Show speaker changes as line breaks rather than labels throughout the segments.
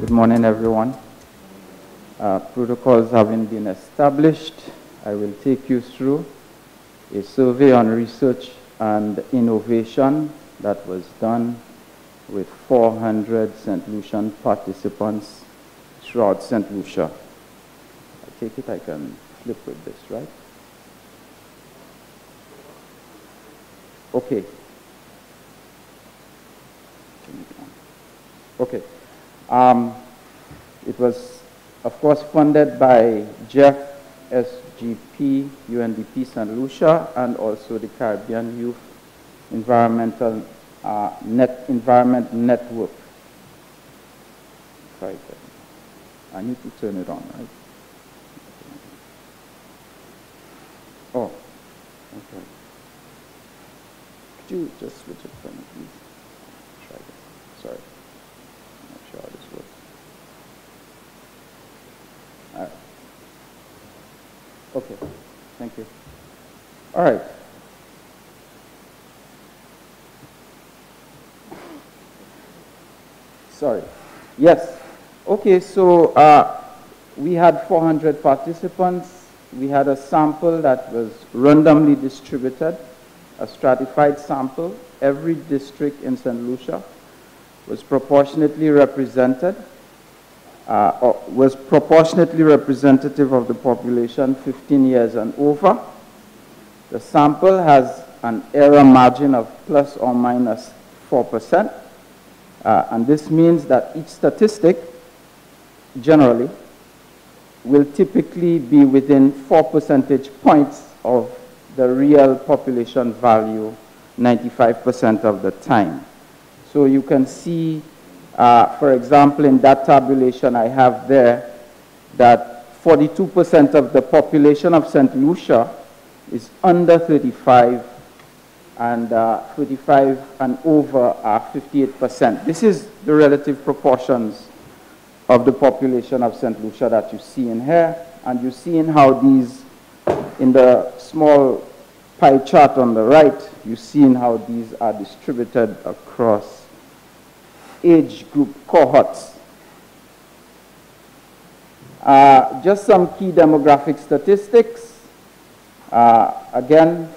Good morning, everyone. Protocols having been established, I will take you through a survey on research and innovation that was done with 400 St. Lucian participants throughout St. Lucia. I take it I can flip with this, right? Okay. Okay. It was, of course, funded by Jeff, SGP, UNDP St. Lucia, and also the Caribbean Youth Environment Network. Sorry, I need to turn it on, right? Oh, okay. Could you just switch it for me, please? Try this. Sorry. I'm not sure how this works. All right. Okay. Thank you. All right. Sorry. Yes. Okay, so we had 400 participants. We had a sample that was randomly distributed, a stratified sample. Every district in St. Lucia was proportionately represented, or was proportionately representative of the population 15 years and over. The sample has an error margin of plus or minus 4%. And this means that each statistic, generally, will typically be within 4 percentage points of the real population value 95% of the time. So you can see, for example, in that tabulation I have there, that 42% of the population of St. Lucia is under 35, and 35 and over are 58%. This is the relative proportions of the population of St. Lucia that you see in here, and you see in how these, in the small pie chart on the right, you see in how these are distributed across age group cohorts. Just some key demographic statistics. Again,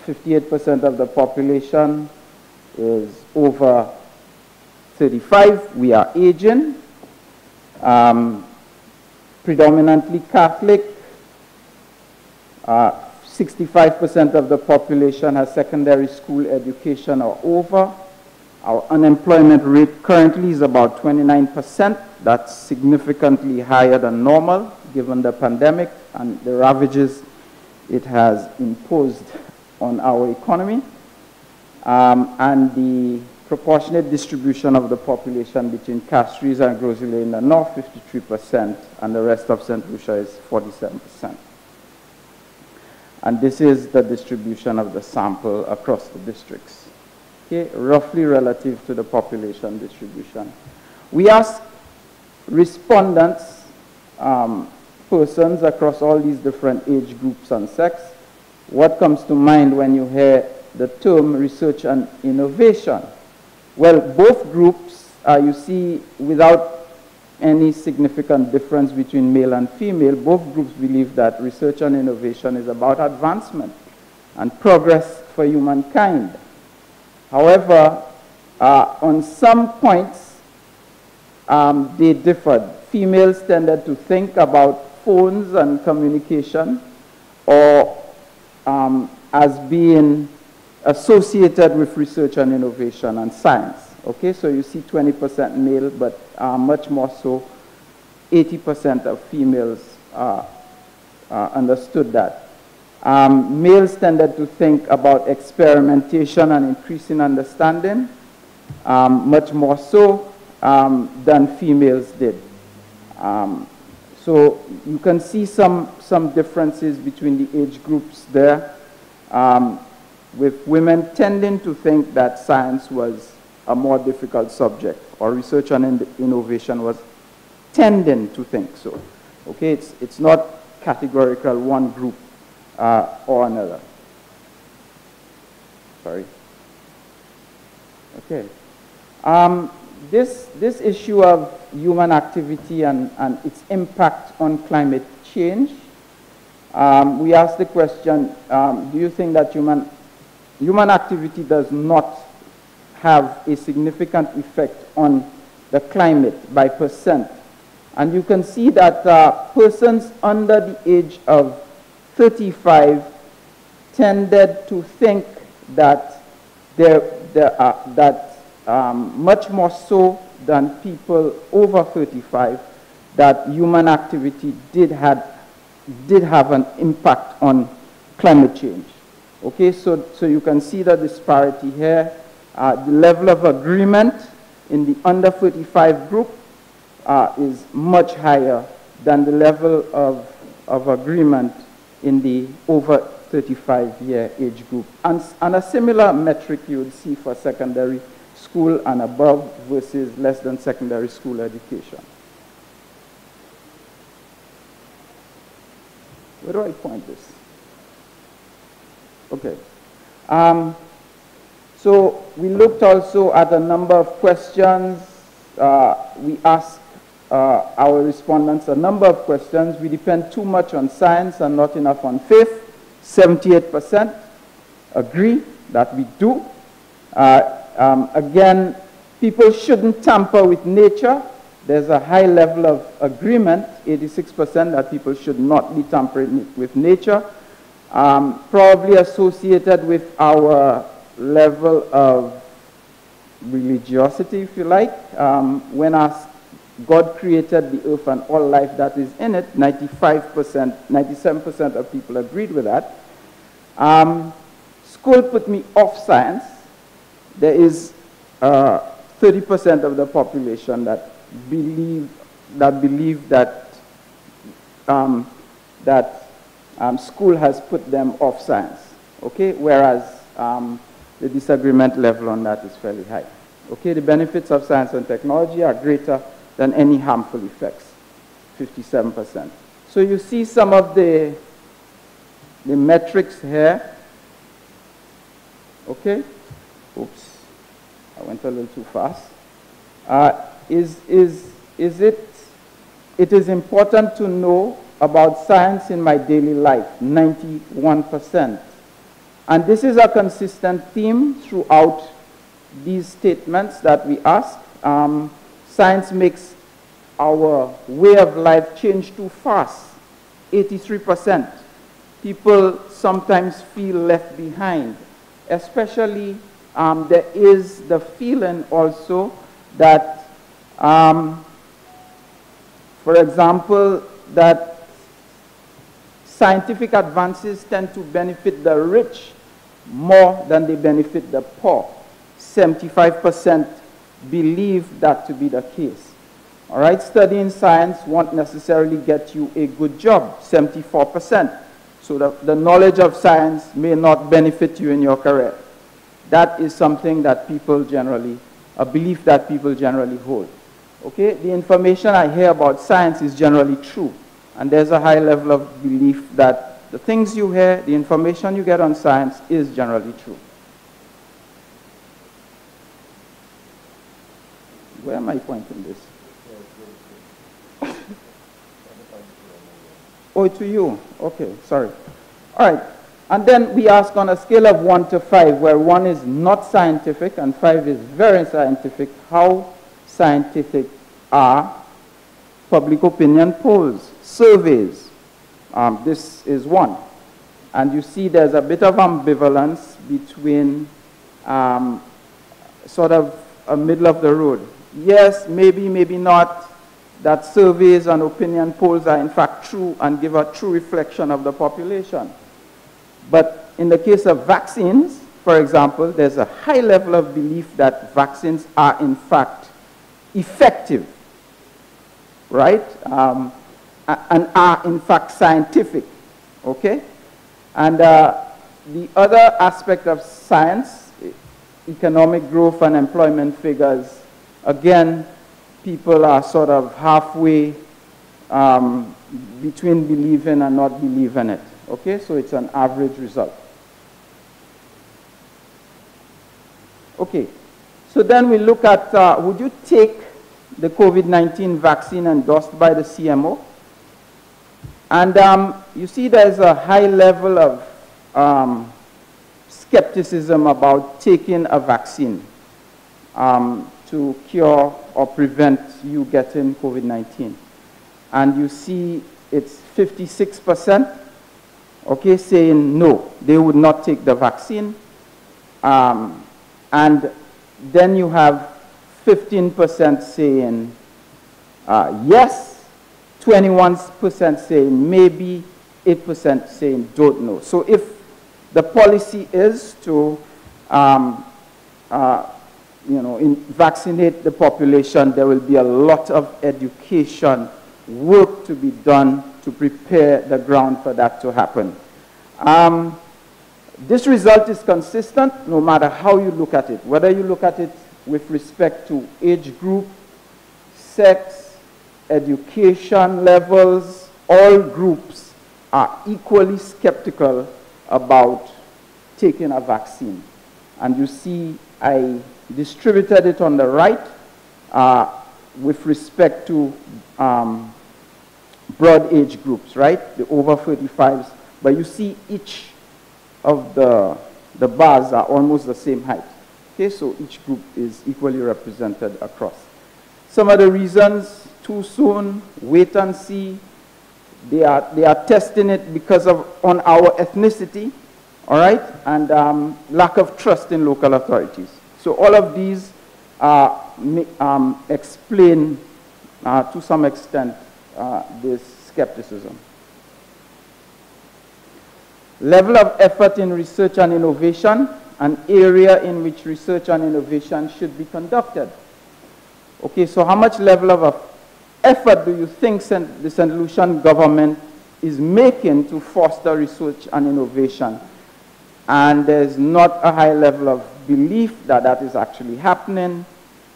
58% of the population is over 35. We are aging. Predominantly Catholic. 65% of the population has secondary school education or over. Our unemployment rate currently is about 29%. That's significantly higher than normal given the pandemic and the ravages it has imposed on our economy. And the proportionate distribution of the population between Castries and Grosile in the north, 53%, and the rest of St. Lucia is 47%. And this is the distribution of the sample across the districts, okay, roughly relative to the population distribution. We asked respondents, persons across all these different age groups and sex, what comes to mind when you hear the term research and innovation? Well, both groups, you see, without any significant difference between male and female, both groups believe that research and innovation is about advancement and progress for humankind. However, on some points, they differed. Females tended to think about phones and communication or as being associated with research and innovation and science. Okay, so you see 20% male, but much more so, 80% of females understood that. Males tended to think about experimentation and increasing understanding, much more so than females did. So you can see some differences between the age groups there, with women tending to think that science was a more difficult subject, or research and innovation was tending to think so. Okay, it's not categorical one group or another. Sorry. Okay. this issue of human activity and its impact on climate change, we asked the question, do you think that human activity does not have a significant effect on the climate by percent? And you can see that persons under the age of 35 tended to think that much more so than people over 35, that human activity did have an impact on climate change. Okay, so you can see the disparity here. The level of agreement in the under 35 group is much higher than the level of agreement in the over 35-year age group. And a similar metric you would see for secondary school and above versus less than secondary school education. Where do I point this? Okay. So we looked also at a number of questions. We asked our respondents a number of questions. We depend too much on science and not enough on faith. 78% agree that we do. Again, people shouldn't tamper with nature. There's a high level of agreement, 86%, that people should not be tampering with nature. Probably associated with our level of religiosity, if you like. When asked, God created the earth and all life that is in it, 95%, 97% of people agreed with that. School put me off science. There is 30% of the population that believe that school has put them off science. Okay, whereas the disagreement level on that is fairly high. Okay, the benefits of science and technology are greater than any harmful effects, 57%. So you see some of the metrics here. Okay, oops, I went a little too fast. It is important to know about science in my daily life, 91%. And this is a consistent theme throughout these statements that we ask. Science makes our way of life change too fast, 83%. People sometimes feel left behind. Especially, there is the feeling also that, for example, that scientific advances tend to benefit the rich more than they benefit the poor. 75% believe that to be the case. All right, studying science won't necessarily get you a good job, 74%. So the knowledge of science may not benefit you in your career. That is something that people generally, a belief that people generally hold. Okay, the information I hear about science is generally true. And there's a high level of belief that the things you hear, the information you get on science is generally true. Where am I pointing this? Oh, to you. Okay, sorry. All right. And then we ask on a scale of 1 to 5, where 1 is not scientific and 5 is very scientific, how scientific are public opinion polls, surveys. This is 1. And you see there's a bit of ambivalence between sort of a middle of the road. Yes, maybe, maybe not, that surveys and opinion polls are in fact true and give a true reflection of the population. But in the case of vaccines, for example, there's a high level of belief that vaccines are in fact effective, right? And are in fact scientific, okay? And the other aspect of science, economic growth and employment figures, again, people are sort of halfway between believing and not believing it. Okay, so it's an average result. Okay, So then we look at, would you take the COVID-19 vaccine endorsed by the CMO? And you see there's a high level of skepticism about taking a vaccine to cure or prevent you getting COVID-19. And you see it's 56%, okay, saying no, they would not take the vaccine. And then you have 15% saying yes, 21% saying maybe, 8% saying don't know. So if the policy is to vaccinate the population, there will be a lot of education work to be done to prepare the ground for that to happen. This result is consistent no matter how you look at it, whether you look at it with respect to age group, sex, education levels. All groups are equally skeptical about taking a vaccine. And you see I distributed it on the right with respect to broad age groups, right? The over 35s. But you see each of the bars are almost the same height. Okay, so each group is equally represented across. Some of the reasons: too soon, wait and see. They are testing it because of on our ethnicity, all right, and lack of trust in local authorities. So all of these explain to some extent this skepticism. Level of effort in research and innovation, an area in which research and innovation should be conducted. Okay, so how much level of effort do you think the St. Lucian government is making to foster research and innovation? And there's not a high level of belief that that is actually happening.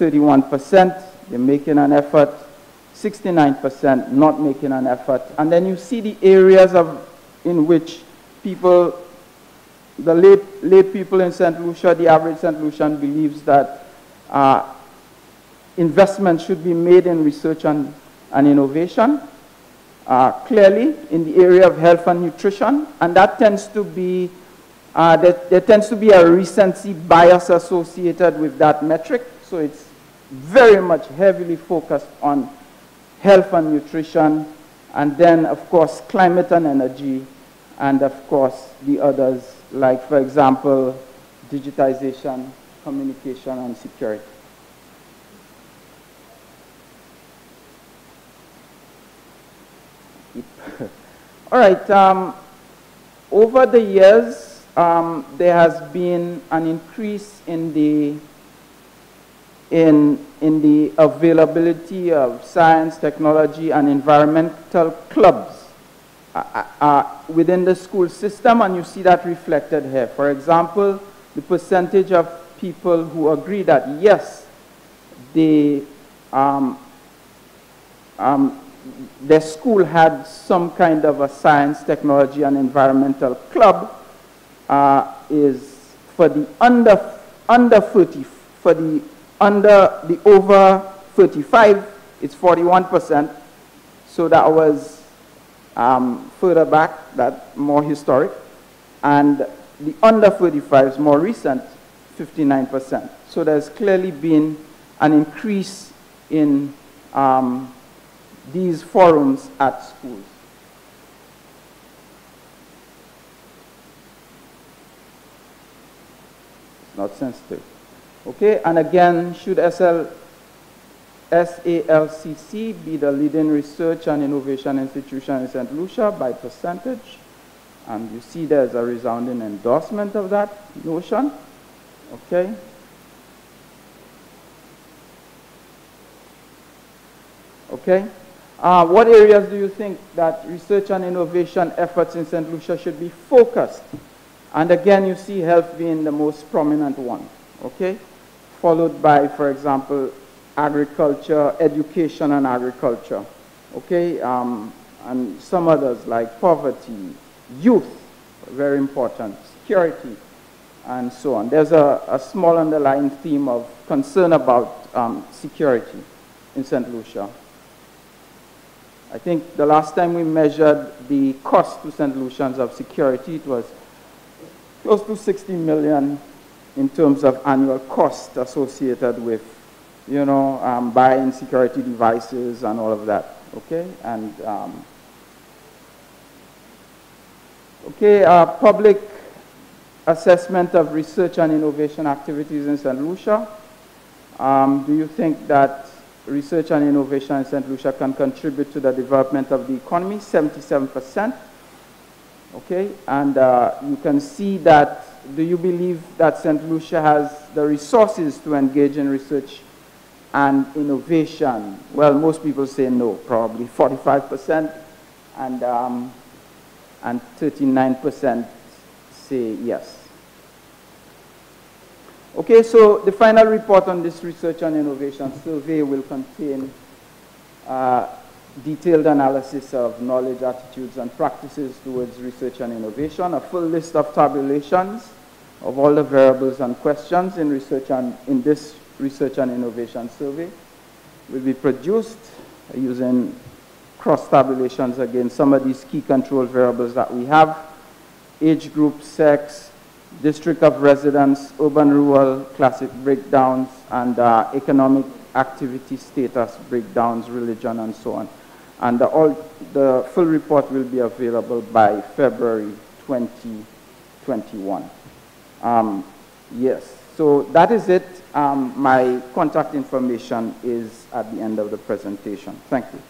31%, they're making an effort. 69% not making an effort. And then you see the areas in which people, the lay people in St. Lucia, the average St. Lucian believes that investment should be made in research and innovation. Clearly, in the area of health and nutrition, and that tends to be, there tends to be a recency bias associated with that metric, so it's very much heavily focused on health and nutrition, and then, of course, climate and energy, and, of course, the others, like, for example, digitization, communication, and security. All right, over the years, there has been an increase in the availability of science, technology, and environmental clubs within the school system, and you see that reflected here. For example, the percentage of people who agree that, yes, their school had some kind of a science, technology, and environmental club is for the over 35, it's 41%. So that was further back, that more historic. And the under 35 is more recent, 59%. So there's clearly been an increase in these forums at schools. It's not sensitive. Okay, and again, should SALCC be the leading research and innovation institution in St. Lucia by percentage? And you see there's a resounding endorsement of that notion. Okay. Okay. What areas do you think that research and innovation efforts in St. Lucia should be focused? And again, you see health being the most prominent one, okay? Followed by, for example, agriculture, education and agriculture, okay? And some others like poverty, youth, very important, security, and so on. There's a small underlying theme of concern about security in St. Lucia. I think the last time we measured the cost to St. Lucians of security, it was close to 60 million in terms of annual cost associated with, you know, buying security devices and all of that, okay? And, public assessment of research and innovation activities in St. Lucia. Do you think that research and innovation in St. Lucia can contribute to the development of the economy? 77%. Okay, and you can see that, do you believe that St. Lucia has the resources to engage in research and innovation? Well, most people say no, probably 45%, and 39% say yes. Okay, so the final report on this research and innovation survey will contain detailed analysis of knowledge, attitudes, and practices towards research and innovation, a full list of tabulations of all the variables and questions in this research and innovation survey will be produced using cross-tabulations against some of these key control variables that we have: age group, sex, district of residence, urban, rural, classic breakdowns, and economic activity status breakdowns, religion, and so on. And the full report will be available by February 2021. Yes, so that is it. My contact information is at the end of the presentation. Thank you.